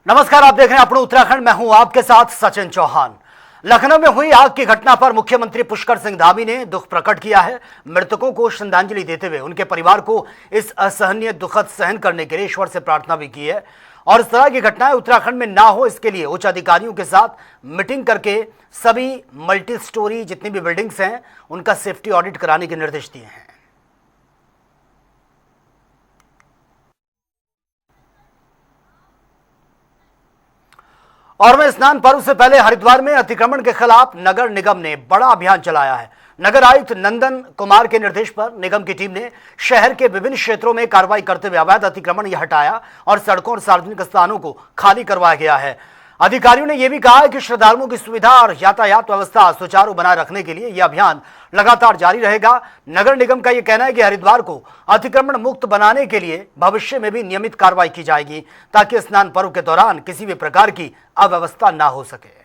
नमस्कार, आप देख रहे हैं अपना उत्तराखंड। मैं हूं आपके साथ सचिन चौहान। लखनऊ में हुई आग की घटना पर मुख्यमंत्री पुष्कर सिंह धामी ने दुख प्रकट किया है। मृतकों को श्रद्धांजलि देते हुए उनके परिवार को इस असहनीय दुखद सहन करने के लिए ईश्वर से प्रार्थना भी की है और इस तरह की घटनाएं उत्तराखंड में ना हो, इसके लिए उच्च अधिकारियों के साथ मीटिंग करके सभी मल्टी स्टोरी जितनी भी बिल्डिंग्स हैं उनका सेफ्टी ऑडिट कराने के निर्देश दिए हैं। और मैं स्नान पर्व से पहले हरिद्वार में अतिक्रमण के खिलाफ नगर निगम ने बड़ा अभियान चलाया है। नगर आयुक्त नंदन कुमार के निर्देश पर निगम की टीम ने शहर के विभिन्न क्षेत्रों में कार्रवाई करते हुए अवैध अतिक्रमण हटाया और सड़कों और सार्वजनिक स्थानों को खाली करवाया गया है। अधिकारियों ने यह भी कहा है कि श्रद्धालुओं की सुविधा और यातायात व्यवस्था सुचारू बनाए रखने के लिए यह अभियान लगातार जारी रहेगा। नगर निगम का यह कहना है कि हरिद्वार को अतिक्रमण मुक्त बनाने के लिए भविष्य में भी नियमित कार्रवाई की जाएगी ताकि स्नान पर्व के दौरान किसी भी प्रकार की अव्यवस्था ना हो सके।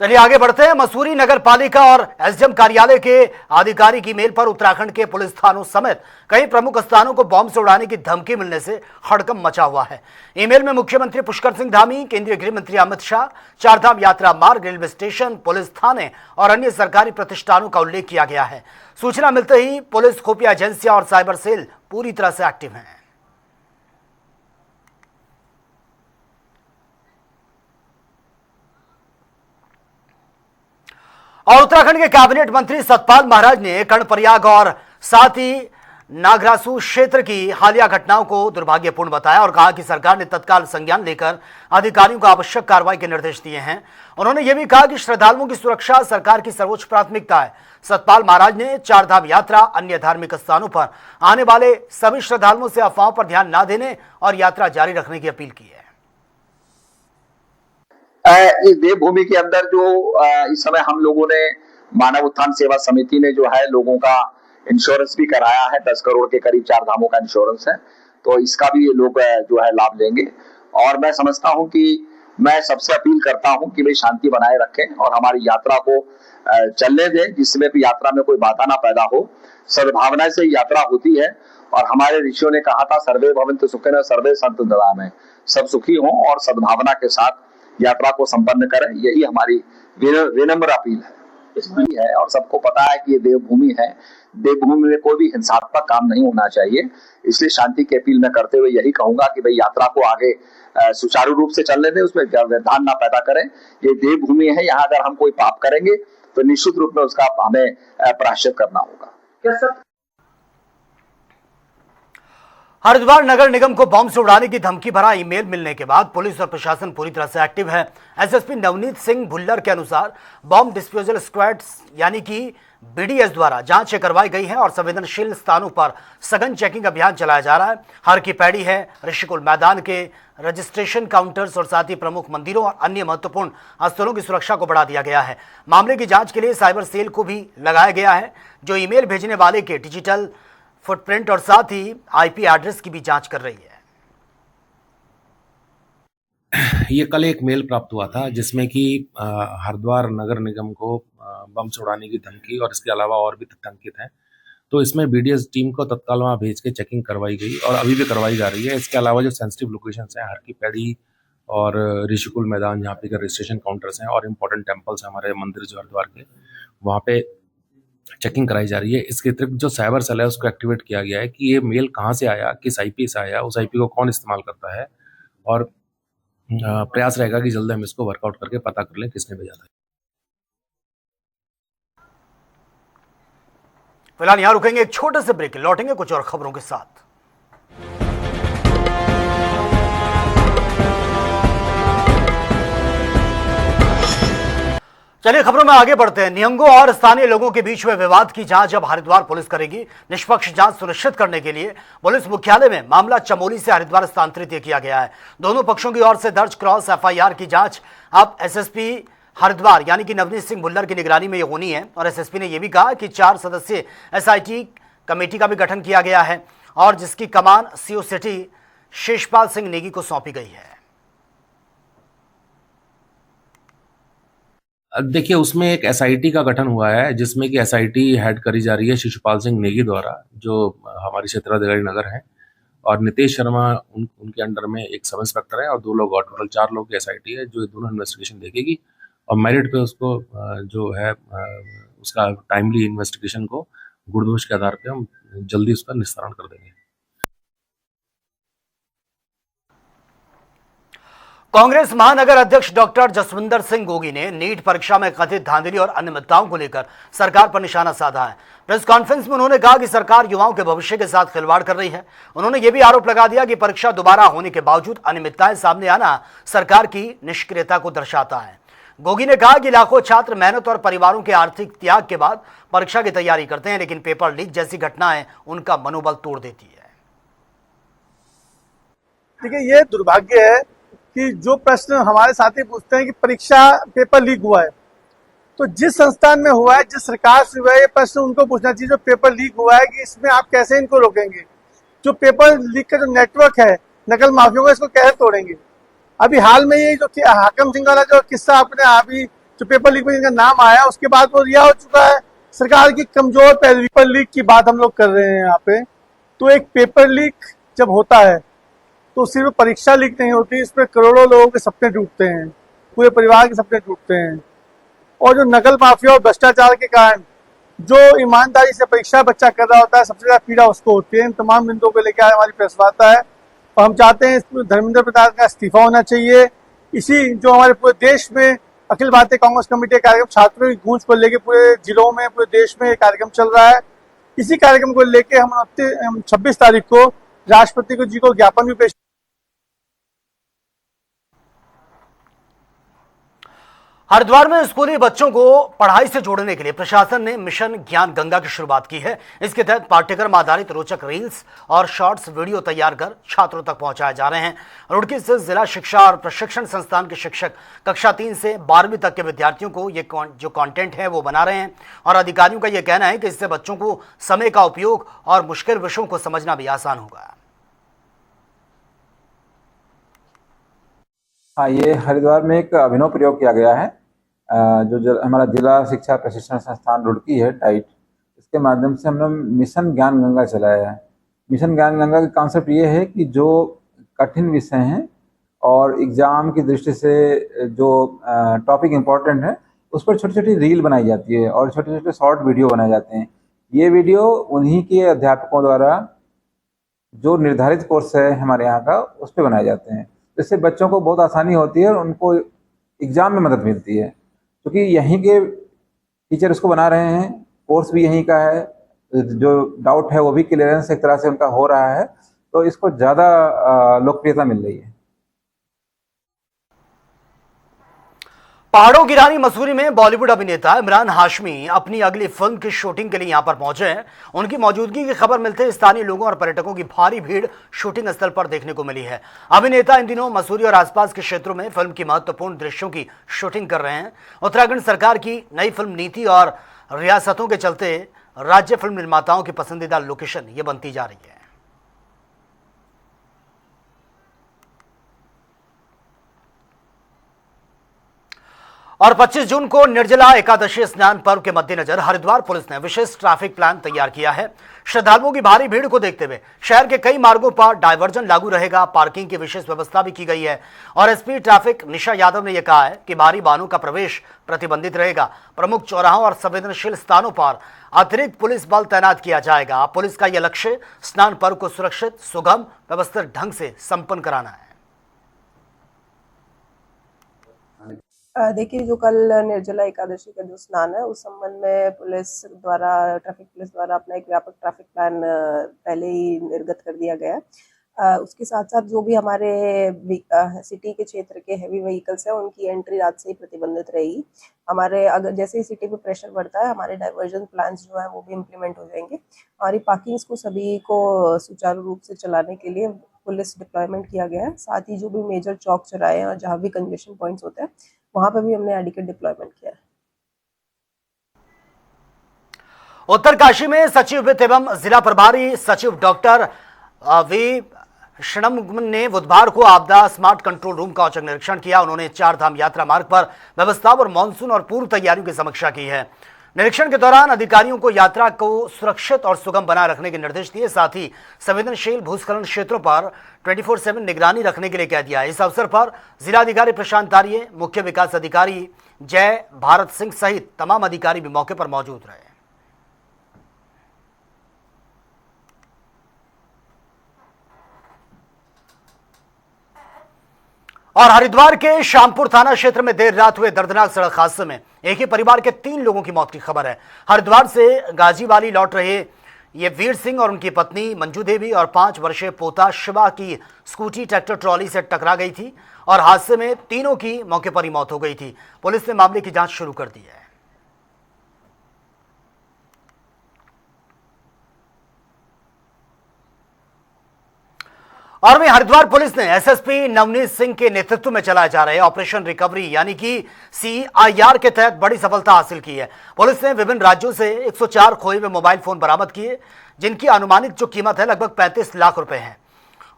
चलिए आगे बढ़ते हैं। मसूरी नगर पालिका और एसडीएम कार्यालय के आधिकारिक की ईमेल पर उत्तराखंड के पुलिस थानों समेत कई प्रमुख स्थानों को बॉम्ब से उड़ाने की धमकी मिलने से हड़कंप मचा हुआ है। ईमेल में मुख्यमंत्री पुष्कर सिंह धामी, केंद्रीय गृह मंत्री अमित शाह, चारधाम यात्रा मार्ग, रेलवे स्टेशन, पुलिस थाने और अन्य सरकारी प्रतिष्ठानों का उल्लेख किया गया है। सूचना मिलते ही पुलिस, खुफिया एजेंसियां और साइबर सेल पूरी तरह से एक्टिव हैं। और उत्तराखंड के कैबिनेट मंत्री सतपाल महाराज ने कर्णप्रयाग और साथ ही नागरासू क्षेत्र की हालिया घटनाओं को दुर्भाग्यपूर्ण बताया और कहा कि सरकार ने तत्काल संज्ञान लेकर अधिकारियों को आवश्यक कार्रवाई के निर्देश दिए हैं। उन्होंने यह भी कहा कि श्रद्धालुओं की सुरक्षा सरकार की सर्वोच्च प्राथमिकता है। सतपाल महाराज ने चारधाम यात्रा, अन्य धार्मिक स्थानों पर आने वाले सभी श्रद्धालुओं से अफवाहों पर ध्यान न देने और यात्रा जारी रखने की अपील की है। इस देवभूमि के अंदर जो इस समय हम लोगों ने मानव उत्थान सेवा समिति ने जो है लोगों का इंश्योरेंस भी कराया है। 10 करोड़ के करीब 4 धामों का इंश्योरेंस है, तो इसका भी ये लोग जो है लाभ लेंगे। और मैं समझता हूं कि मैं सबसे अपील करता हूं कि वे शांति बनाए रखें और हमारी यात्रा को चलने दें, जिसमें भी यात्रा में कोई बाधा ना पैदा हो। सद्भावना से यात्रा होती है और हमारे ऋषियों ने कहा था, सर्वे भवन्तु सुखिनः सर्वे सन्तु निरामयाः, सब सुखी हों और सद्भावना के साथ यात्रा को संपन्न करें। यही हमारी विनम्र अपील है और सबको पता है कि ये देवभूमि है। देवभूमि में कोई भी हिंसात्मक काम नहीं होना चाहिए, इसलिए शांति की अपील मैं करते हुए यही कहूंगा कि भाई यात्रा को आगे सुचारू रूप से चलने दें, उसमें व्यवधान ना पैदा करें। ये देवभूमि है, यहाँ अगर हम कोई पाप करेंगे तो निश्चित रूप में उसका हमें प्रायश्चित करना होगा। हरिद्वार नगर निगम को बॉम्ब से उड़ाने की धमकी भरा ईमेल मिलने के बाद पुलिस और प्रशासन पूरी तरह से एक्टिव है। एसएसपी नवनीत सिंह भुल्लर के अनुसार बॉम्ब डिस्पोजल स्क्वाड यानी कि बीडीएस द्वारा जांच करवाई गई है और संवेदनशील स्थानों पर सघन चेकिंग अभियान चलाया जा रहा है। हर की पैड़ी है, ऋषिकुल मैदान के रजिस्ट्रेशन काउंटर्स और साथ ही प्रमुख मंदिरों और अन्य महत्वपूर्ण स्थलों की सुरक्षा को बढ़ा दिया गया है। मामले की जांच के लिए साइबर सेल को भी लगाया गया है, जो ईमेल भेजने वाले के डिजिटल फुटप्रिंट और साथ ही आईपी एड्रेस की भी जांच कर रही है। ये कल एक मेल प्राप्त हुआ था जिसमें कि हरिद्वार नगर निगम को बम से उड़ाने की धमकी और इसके अलावा और भी तथ्य अंकित हैं। तो इसमें बीडीएस टीम को तत्काल वहाँ भेज के चेकिंग करवाई गई और अभी भी करवाई जा रही है। इसके अलावा जो सेंसिटिव लोकेशंस हैं, हर की पैड़ी और ऋषिकुल मैदान, जहाँ पे रजिस्ट्रेशन काउंटर्स हैं और इम्पोर्टेंट टेम्पल्स हैं हमारे मंदिर जो हरिद्वार के, वहाँ पे चेकिंग कराई जा रही है। इसके अतिरिक्त जो साइबर सेल है उसको एक्टिवेट किया गया है कि ये मेल कहाँ से आया, किस आईपी से आया, उस आईपी को कौन इस्तेमाल करता है और प्रयास रहेगा कि जल्द हम इसको वर्कआउट करके पता कर लें किसने भेजा था। फिलहाल यहां रुकेंगे, एक छोटे से ब्रेक, लौटेंगे कुछ और खबरों के साथ। चलिए खबरों में आगे बढ़ते हैं। निहंगों और स्थानीय लोगों के बीच हुए विवाद की जांच अब हरिद्वार पुलिस करेगी। निष्पक्ष जांच सुनिश्चित करने के लिए पुलिस मुख्यालय में मामला चमोली से हरिद्वार स्थानांतरित किया गया है। दोनों पक्षों की ओर से दर्ज क्रॉस एफआईआर की जांच अब एसएसपी हरिद्वार यानी कि नवनीत सिंह भुल्लर की निगरानी में यह होनी है और एसएसपी ने यह भी कहा कि 4 सदस्यीय एसआईटी कमेटी का भी गठन किया गया है और जिसकी कमान सीओ सिटी शेषपाल सिंह नेगी को सौंपी गई है। देखिए, उसमें एक एसआईटी का गठन हुआ है, जिसमें कि एसआईटी हेड करी जा रही है शिशुपाल सिंह नेगी द्वारा, जो हमारी क्षेत्राधिकारी नगर हैं, और नितेश शर्मा उनके अंडर में एक सब इंस्पेक्टर है और 2 लोग और, टोटल 4 लोग की एसआईटी है, जो ये दोनों इन्वेस्टिगेशन देखेगी और मेरिट पे उसको जो है उसका टाइमली इन्वेस्टिगेशन को गुण दोष के आधार पे हम जल्दी उसका निस्तारण कर देंगे। कांग्रेस महानगर अध्यक्ष डॉक्टर जसविंदर सिंह गोगी ने नीट परीक्षा में कथित धांधली और अनियमितताओं को लेकर सरकार पर निशाना साधा है। प्रेस कॉन्फ्रेंस में उन्होंने कहा कि सरकार युवाओं के भविष्य के साथ खिलवाड़ कर रही है। उन्होंने यह भी आरोप लगा दिया कि परीक्षा दोबारा होने के बावजूद अनियमितताएं सामने आना सरकार की निष्क्रियता को दर्शाता है। गोगी ने कहा कि लाखों छात्र मेहनत और परिवारों के आर्थिक त्याग के बाद परीक्षा की तैयारी करते हैं, लेकिन पेपर लीक जैसी घटनाएं उनका मनोबल तोड़ देती है। देखिए, ये दुर्भाग्य है कि जो प्रश्न हमारे साथी पूछते हैं कि परीक्षा पेपर लीक हुआ है, तो जिस संस्थान में हुआ है, जिस सरकार से हुआ है, ये प्रश्न उनको पूछना चाहिए जो पेपर लीक हुआ है कि इसमें आप कैसे इनको रोकेंगे। जो पेपर लीक का जो नेटवर्क है नकल माफियों का, इसको कैसे तोड़ेंगे। अभी हाल में ये जो हाकम सिंह वाला जो किस्सा आपने अभी जो पेपर लीक में इनका नाम आया, उसके बाद वो रिहा हो चुका है। सरकार की कमजोर पेपर लीक की बात हम लोग कर रहे हैं यहाँ पे। तो एक पेपर लीक जब होता है तो सिर्फ परीक्षा लीक नहीं होती, इसमें करोड़ों लोगों के सपने टूटते हैं, पूरे परिवार के सपने टूटते हैं। और जो नकल माफिया और भ्रष्टाचार के कारण जो ईमानदारी से परीक्षा बच्चा कर रहा होता है, सबसे ज्यादा पीड़ा उसको होती है। इन तमाम बिंदुओं को लेकर हमारी प्रेस वार्ता है और हम चाहते हैं इसमें धर्मेंद्र प्रधान का इस्तीफा होना चाहिए। इसी जो हमारे पूरे देश में अखिल भारतीय कांग्रेस कमेटी का कार्यक्रम छात्रों की गूंज को लेकर पूरे जिलों में, पूरे देश में कार्यक्रम चल रहा है। इसी कार्यक्रम को लेकर हम 26 तारीख को राष्ट्रपति जी को ज्ञापन भी पेश। हरिद्वार में स्कूली बच्चों को पढ़ाई से जोड़ने के लिए प्रशासन ने मिशन ज्ञान गंगा की शुरुआत की है। इसके तहत पाठ्यक्रम आधारित रोचक रील्स और शॉर्ट्स वीडियो तैयार कर छात्रों तक पहुंचाए जा रहे हैं। रुड़की स्थित जिला शिक्षा और प्रशिक्षण संस्थान के शिक्षक कक्षा 3 से 12वीं तक के विद्यार्थियों को ये जो कंटेंट है वो बना रहे हैं और अधिकारियों का ये कहना है कि इससे बच्चों को समय का उपयोग और मुश्किल विषयों को समझना भी आसान होगा। हाँ, ये हरिद्वार में एक अभिनव प्रयोग किया गया है। जो हमारा जिला शिक्षा प्रशिक्षण संस्थान रुड़की है, डाइट, इसके माध्यम से हमने मिशन ज्ञान गंगा चलाया है। मिशन ज्ञान गंगा का कॉन्सेप्ट ये है कि जो कठिन विषय हैं और एग्जाम की दृष्टि से जो टॉपिक इम्पोर्टेंट है, उस पर छोटी छोटी रील बनाई जाती है और छोटे छोटे शॉर्ट वीडियो बनाए जाते हैं। ये वीडियो उन्हीं के अध्यापकों द्वारा जो निर्धारित कोर्स है हमारे यहाँ का, उस पर बनाए जाते हैं। इससे बच्चों को बहुत आसानी होती है और उनको एग्जाम में मदद मिलती है, क्योंकि यहीं के टीचर इसको बना रहे हैं, कोर्स भी यहीं का है, जो डाउट है वो भी क्लियरेंस एक तरह से उनका हो रहा है, तो इसको ज़्यादा लोकप्रियता मिल रही है। पहाड़ों की रानी मसूरी में बॉलीवुड अभिनेता इमरान हाशमी अपनी अगली फिल्म की शूटिंग के लिए यहां पर पहुंचे हैं। उनकी मौजूदगी की खबर मिलते ही स्थानीय लोगों और पर्यटकों की भारी भीड़ शूटिंग स्थल पर देखने को मिली है। अभिनेता इन दिनों मसूरी और आसपास के क्षेत्रों में फिल्म की महत्वपूर्ण दृश्यों की शूटिंग कर रहे हैं। उत्तराखंड सरकार की नई फिल्म नीति और रियासतों के चलते राज्य फिल्म निर्माताओं की पसंदीदा लोकेशन ये बनती जा रही है। और 25 जून को निर्जला एकादशी स्नान पर्व के मद्देनजर हरिद्वार पुलिस ने विशेष ट्रैफिक प्लान तैयार किया है। श्रद्धालुओं की भारी भीड़ को देखते हुए शहर के कई मार्गों पर डायवर्जन लागू रहेगा। पार्किंग की विशेष व्यवस्था भी की गई है और एसपी ट्रैफिक निशा यादव ने यह कहा है कि भारी वाहनों का प्रवेश प्रतिबंधित रहेगा। प्रमुख चौराहों और संवेदनशील स्थानों पर अतिरिक्त पुलिस बल तैनात किया जाएगा। पुलिस का यह लक्ष्य स्नान पर्व को सुरक्षित, सुगम, व्यवस्थित ढंग से संपन्न कराना है। देखिए, जो कल निर्जला एकादशी का जो स्नान है, उस संबंध में ट्रैफिक पुलिस द्वारा अपना एक व्यापक ट्रैफिक प्लान पहले ही निर्गत कर दिया गया है। उसके साथ साथ जो भी हमारे सिटी के क्षेत्र के हैवी व्हीकल्स हैं, उनकी एंट्री रात से ही प्रतिबंधित रहेगी। हमारे अगर जैसे ही सिटी पे प्रेशर बढ़ता है, हमारे डाइवर्जन प्लान्स जो है वो भी इम्प्लीमेंट हो जाएंगे। हमारी पार्किंग्स को सभी को सुचारू रूप से चलाने के लिए पुलिस डिप्लॉयमेंट किया गया है। साथ ही जो भी मेजर चौक चौराहे और जहाँ भी कंजेशन पॉइंट्स होते हैं, वहां पर भी हमने एडिक्वेट डिप्लॉयमेंट किया है। उत्तरकाशी में सचिव वित्त एवं जिला प्रभारी सचिव डॉक्टर वी षणमुगम ने बुधवार को आपदा स्मार्ट कंट्रोल रूम का औचक निरीक्षण किया। उन्होंने चार धाम यात्रा मार्ग पर व्यवस्था और मानसून और पूर्व तैयारियों की समीक्षा की है। निरीक्षण के दौरान अधिकारियों को यात्रा को सुरक्षित और सुगम बनाए रखने के निर्देश दिए। साथ ही संवेदनशील भूस्खलन क्षेत्रों पर 24/7 निगरानी रखने के लिए कह दिया। इस अवसर पर जिलाधिकारी प्रशांत आर्य, मुख्य विकास अधिकारी जय भारत सिंह सहित तमाम अधिकारी भी मौके पर मौजूद रहे। और हरिद्वार के शामपुर थाना क्षेत्र में देर रात हुए दर्दनाक सड़क हादसे में एक ही परिवार के 3 लोगों की मौत की खबर है। हरिद्वार से गाजीवाली लौट रहे ये वीर सिंह और उनकी पत्नी मंजू देवी और 5 वर्षीय पोता शिवा की स्कूटी ट्रैक्टर ट्रॉली से टकरा गई थी और हादसे में तीनों की मौके पर ही मौत हो गई थी। पुलिस ने मामले की जांच शुरू कर दी है। और वहीं हरिद्वार पुलिस ने एसएसपी नवनीत सिंह के नेतृत्व में चलाए जा रहे ऑपरेशन रिकवरी यानी कि CIR के तहत बड़ी सफलता हासिल की है। पुलिस ने विभिन्न राज्यों से 104 खोए हुए मोबाइल फोन बरामद किए, जिनकी अनुमानित जो कीमत है लगभग 35 लाख रुपए है।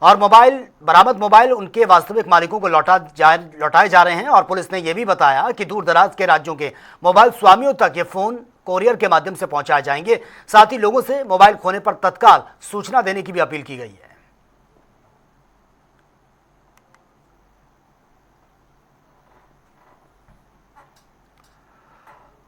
और बरामद मोबाइल उनके वास्तविक मालिकों को लौटाए जा रहे हैं। और पुलिस ने यह भी बताया कि दूर दराज के राज्यों के मोबाइल स्वामियों तक ये फोन कोरियर के माध्यम से पहुंचाए जाएंगे। साथ ही लोगों से मोबाइल खोने पर तत्काल सूचना देने की भी अपील की गई है।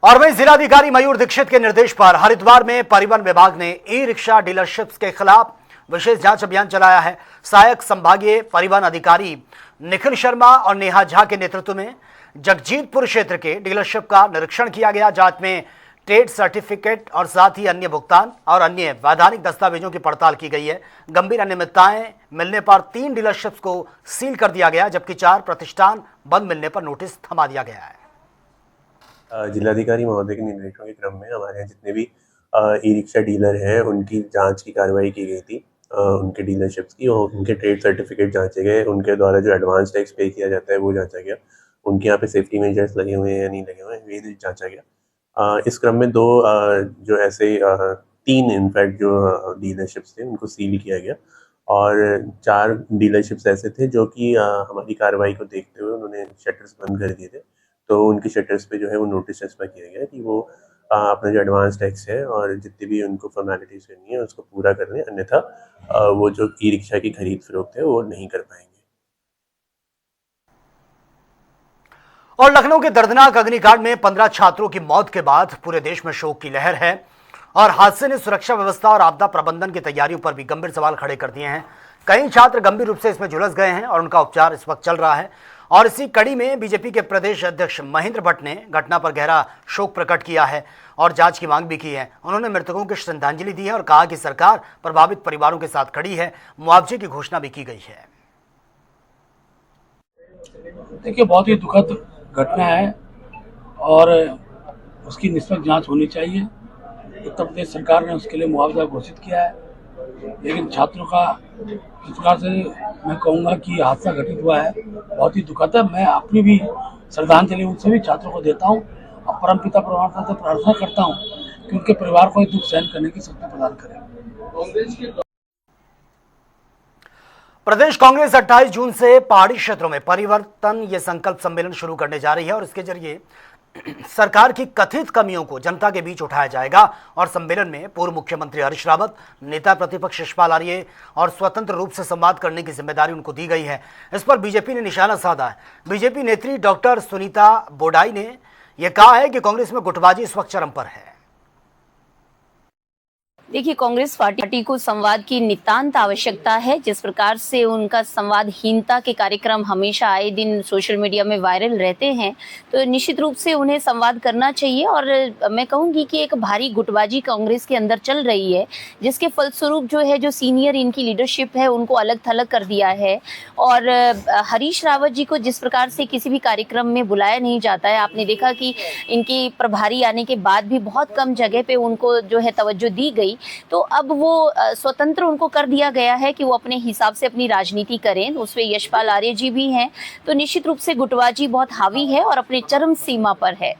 और वहीं जिलाधिकारी मयूर दीक्षित के निर्देश पर हरिद्वार में परिवहन विभाग ने ई-रिक्शा डीलरशिप्स के खिलाफ विशेष जांच अभियान चलाया है। सहायक संभागीय परिवहन अधिकारी निखिल शर्मा और नेहा झा के नेतृत्व में जगजीतपुर क्षेत्र के डीलरशिप का निरीक्षण किया गया। जांच में ट्रेड सर्टिफिकेट और साथ ही अन्य भुगतान और अन्य वैधानिक दस्तावेजों की पड़ताल की गई है। गंभीर अनियमितताएं मिलने पर 3 डीलरशिप्स को सील कर दिया गया, जबकि 4 प्रतिष्ठान बंद मिलने पर नोटिस थमा दिया गया है। जिलाधिकारी महोदय के निर्देशों के क्रम में हमारे यहाँ जितने भी ई रिक्शा डीलर हैं उनकी जांच की कार्रवाई की गई थी। उनके डीलरशिप्स की और उनके ट्रेड सर्टिफिकेट जांचे गए, उनके द्वारा जो एडवांस टैक्स पे किया जाता है वो जांचा गया, उनके यहाँ पे सेफ्टी मेजर्स लगे हुए हैं या नहीं लगे हुए हैं ये जांचा गया। इस क्रम में 2 जो ऐसे 3 इनफैक्ट जो डीलरशिप्स थे उनको सील किया गया और 4 डीलरशिप्स ऐसे थे जो कि हमारी कार्रवाई को देखते हुए उन्होंने शटर्स बंद कर दिए थे। तो उनकी शटर्स पे जो है वो नोटिस ट्रांसफर किया गया कि वो अपना जो एडवांस टैक्स है और जितनी भी उनको फॉर्मेलिटीज करनी है उसको पूरा कर लें, अन्यथा वो जो ई रिक्शा की खरीद फरोख्त है वो नहीं कर पाएंगे। और लखनऊ के दर्दनाक अग्निकांड में 15 छात्रों की मौत के बाद पूरे देश में शोक की लहर है और हादसे ने सुरक्षा व्यवस्था और आपदा प्रबंधन की तैयारियों पर भी गंभीर सवाल खड़े कर दिए हैं। कई छात्र गंभीर रूप से इसमें झुलस गए हैं और उनका उपचार इस वक्त चल रहा है। और इसी कड़ी में बीजेपी के प्रदेश अध्यक्ष महेंद्र भट्ट ने घटना पर गहरा शोक प्रकट किया है और जांच की मांग भी की है। उन्होंने मृतकों को श्रद्धांजलि दी है और कहा कि सरकार प्रभावित परिवारों के साथ खड़ी है। मुआवजे की घोषणा भी की गई है। देखिए, बहुत ही दुखद घटना है और उसकी निष्पक्ष जांच होनी चाहिए। उत्तर प्रदेश सरकार ने उसके लिए मुआवजा घोषित किया है, लेकिन छात्रों का जिस प्रकार से मैं कहूँगा कि हादसा घटित हुआ है बहुत ही दुखद है। मैं अपनी भी श्रद्धांजलि उन सभी छात्रों को देता हूँ और परमपिता परमात्मा से प्रार्थना करता हूँ कि उनके परिवार को दुख सहन करने की शक्ति प्रदान करें। प्रदेश कांग्रेस 28 जून से पहाड़ी क्षेत्रों में परिवर्तन ये संकल्प सम्मेलन शुरू करने जा रही है और इसके जरिए सरकार की कथित कमियों को जनता के बीच उठाया जाएगा। और सम्मेलन में पूर्व मुख्यमंत्री हरीश रावत, नेता प्रतिपक्ष यशपाल आर्य और स्वतंत्र रूप से संवाद करने की जिम्मेदारी उनको दी गई है। इस पर बीजेपी ने निशाना साधा है। बीजेपी नेत्री डॉक्टर सुनीता बोडाई ने यह कहा है कि कांग्रेस में गुटबाजी इस वक्त चरम पर है। देखिए, कांग्रेस पार्टी को संवाद की नितांत आवश्यकता है। जिस प्रकार से उनका संवादहीनता के कार्यक्रम हमेशा आए दिन सोशल मीडिया में वायरल रहते हैं, तो निश्चित रूप से उन्हें संवाद करना चाहिए। और मैं कहूंगी कि एक भारी गुटबाजी कांग्रेस के अंदर चल रही है, जिसके फलस्वरूप जो है जो सीनियर इनकी लीडरशिप है उनको अलग थलग कर दिया है। और हरीश रावत जी को जिस प्रकार से किसी भी कार्यक्रम में बुलाया नहीं जाता है, आपने देखा कि इनकी प्रभारी आने के बाद भी बहुत कम जगह पे उनको जो है तवज्जो दी गई। तो अब वो स्वतंत्र उनको कर दिया गया है कि वो अपने हिसाब से अपनी राजनीति करें। उसमें यशपाल आर्य जी भी हैं। तो निश्चित रूप से गुटबाजी बहुत हावी है और अपने चरम सीमा पर है।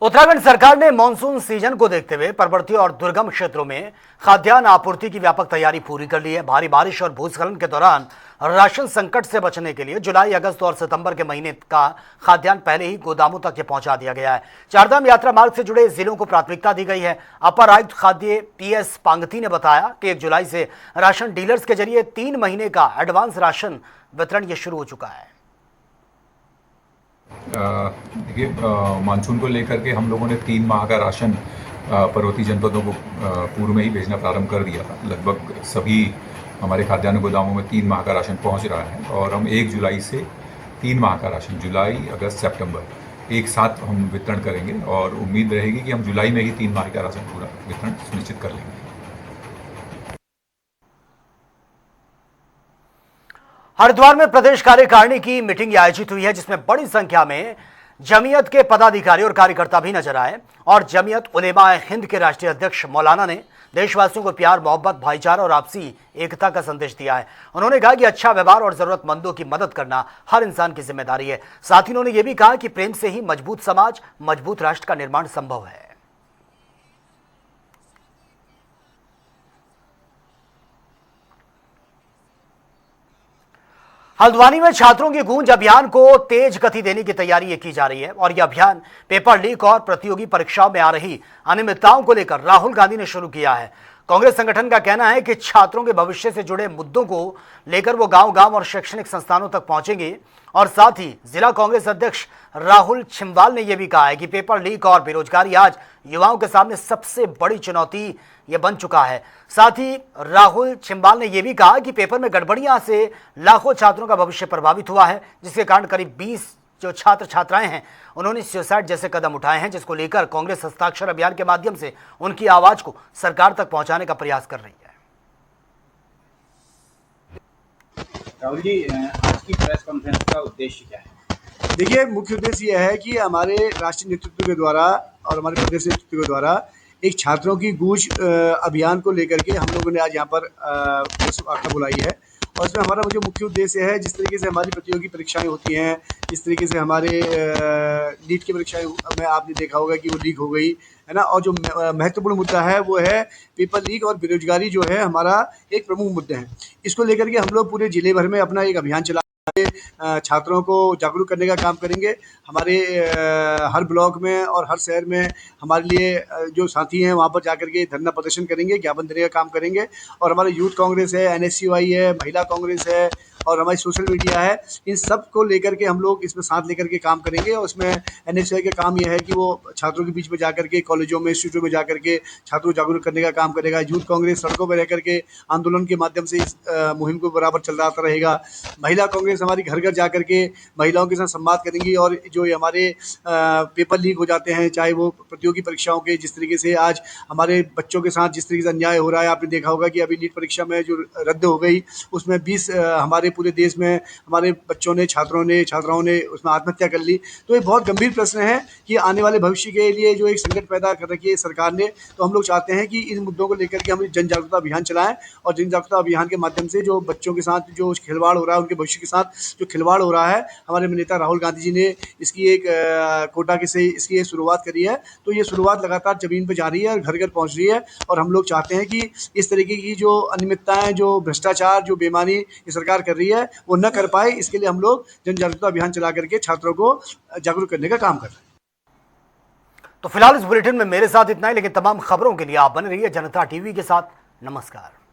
उत्तराखंड सरकार ने मानसून सीजन को देखते हुए पर्वतीय और दुर्गम क्षेत्रों में खाद्यान्न आपूर्ति की व्यापक तैयारी पूरी कर ली है। भारी बारिश और भूस्खलन के दौरान राशन संकट से बचने के लिए जुलाई, अगस्त और सितंबर के महीने का खाद्यान्न पहले ही गोदामों तक पहुंचा दिया गया है। चारधाम यात्रा मार्ग से जुड़े जिलों को प्राथमिकता दी गई है। अपर आयुक्त खाद्य PS पांगती ने बताया कि 1 जुलाई से राशन डीलर्स के जरिए 3 महीने का एडवांस राशन वितरण ये शुरू हो चुका है। देखिए, मानसून को लेकर के हम लोगों ने 3 माह का राशन पर्वतीय जनपदों को पूर्व में ही भेजना प्रारंभ कर दिया था। लगभग सभी हमारे खाद्यान्न गोदामों में 3 माह का राशन पहुंच रहा है और हम 1 जुलाई से 3 माह का राशन जुलाई, अगस्त, सितंबर एक साथ हम वितरण करेंगे और उम्मीद रहेगी कि हम जुलाई में ही 3 माह का राशन पूरा वितरण सुनिश्चित कर लेंगे। हरिद्वार में प्रदेश कार्यकारिणी की मीटिंग आयोजित हुई है, जिसमें बड़ी संख्या में जमीयत के पदाधिकारी और कार्यकर्ता भी नजर आए और जमीयत उलेमाए हिंद के राष्ट्रीय अध्यक्ष मौलाना ने देशवासियों को प्यार, मोहब्बत, भाईचारा और आपसी एकता का संदेश दिया है। उन्होंने कहा कि अच्छा व्यवहार और जरूरतमंदों की मदद करना हर इंसान की जिम्मेदारी है। साथ ही उन्होंने ये भी कहा कि प्रेम से ही मजबूत समाज, मजबूत राष्ट्र का निर्माण संभव है। हल्द्वानी में छात्रों की गूंज अभियान को तेज गति देने की तैयारी की जा रही है और यह अभियान पेपर लीक और प्रतियोगी परीक्षाओं में आ रही अनियमितताओं को लेकर राहुल गांधी ने शुरू किया है। कांग्रेस संगठन का कहना है कि छात्रों के भविष्य से जुड़े मुद्दों को लेकर वो गांव-गांव और शैक्षणिक संस्थानों तक पहुंचेंगे। और साथ ही जिला कांग्रेस अध्यक्ष राहुल छिंबाल ने यह भी कहा है कि पेपर लीक और बेरोजगारी आज युवाओं के सामने सबसे बड़ी चुनौती ये बन चुका है। साथ ही राहुल छिंबाल ने यह भी कहा कि पेपर में गड़बड़ियां से लाखों छात्रों का भविष्य प्रभावित हुआ है, जिसके कारण करीब 20 जो छात्र छात्राएं हैं उन्होंने सुसाइड जैसे कदम उठाए हैं, जिसको लेकर कांग्रेस हस्ताक्षर अभियान के माध्यम से उनकी आवाज को सरकार तक पहुंचाने का प्रयास कर रही है। राहुल जी, आज की प्रेस कॉन्फ्रेंस का उद्देश्य क्या है? देखिए, मुख्य उद्देश्य यह है कि हमारे राष्ट्रीय नेतृत्व के द्वारा और हमारे प्रदेश नेतृत्व के द्वारा एक छात्रों की गूंज अभियान को लेकर के हम लोगों ने आज यहाँ पर प्रेस वार्ता बुलाई है। और इसमें हमारा जो मुख्य उद्देश्य है, जिस तरीके से हमारी प्रतियोगी परीक्षाएं होती हैं, जिस तरीके से हमारे नीट की परीक्षाएं में आपने देखा होगा कि वो लीक हो गई है ना। और जो महत्वपूर्ण मुद्दा है वो है पेपर लीक और बेरोजगारी, जो है हमारा एक प्रमुख मुद्दे हैं। इसको लेकर के हम लोग पूरे जिले भर में अपना एक अभियान चला छात्रों को जागरूक करने का काम करेंगे। हमारे हर ब्लॉक में और हर शहर में हमारे लिए जो साथी हैं वहाँ पर जाकर के धरना प्रदर्शन करेंगे, ज्ञापन देने का काम करेंगे। और हमारे यूथ कांग्रेस है, NSUI है, महिला कांग्रेस है और हमारी सोशल मीडिया है, इन सब को लेकर के हम लोग इसमें साथ लेकर के काम करेंगे। और इसमें NSUI का काम यह है कि वो छात्रों के बीच में जाकर के कॉलेजों में, इंस्टीट्यूटों में जाकर के छात्रों को जागरूक करने का काम करेगा। यूथ कांग्रेस सड़कों पर रह करके आंदोलन के माध्यम से इस मुहिम को बराबर चलता रहेगा। महिला कांग्रेस हमारी घर घर जाकर के महिलाओं के साथ संवाद करेंगी। और जो हमारे पेपर लीक हो जाते हैं, चाहे वो प्रतियोगी परीक्षाओं के, जिस तरीके से आज हमारे बच्चों के साथ जिस तरीके से अन्याय हो रहा है, आपने देखा होगा कि अभी नीट परीक्षा में जो रद्द हो गई उसमें 20 हमारे पूरे देश में हमारे बच्चों ने, छात्राओं ने उसमें आत्महत्या कर ली। तो ये बहुत गंभीर प्रश्न है कि आने वाले भविष्य के लिए जो एक संकट पैदा कर रखी है सरकार ने। तो हम लोग चाहते हैं कि इन मुद्दों को लेकर के हम जन जागरूकता अभियान चलाएं और जन जागरूकता अभियान के माध्यम से जो बच्चों के साथ जो खिलवाड़ हो रहा है, उनके भविष्य के साथ जो खिलवाड़ हो रहा है, हमारे नेता राहुल गांधी जी ने इसकी एक कोटा के से इसकी शुरुआत करी है। तो ये शुरुआत लगातार जमीन पर जा रही है और घर घर पहुंच रही है। और हम लोग चाहते हैं कि इस तरीके की जो अनियमितताएं, जो भ्रष्टाचार, जो बेईमानी ये सरकार कर रही है वो न कर पाए, इसके लिए हम लोग जन जागरूकता अभियान चला करके छात्रों को जागरूक करने का काम कर रहे हैं। तो फिलहाल इस बुलेटिन में मेरे साथ इतना ही, लेकिन तमाम खबरों के लिए आप बने रहिए जनता टीवी के साथ। नमस्कार।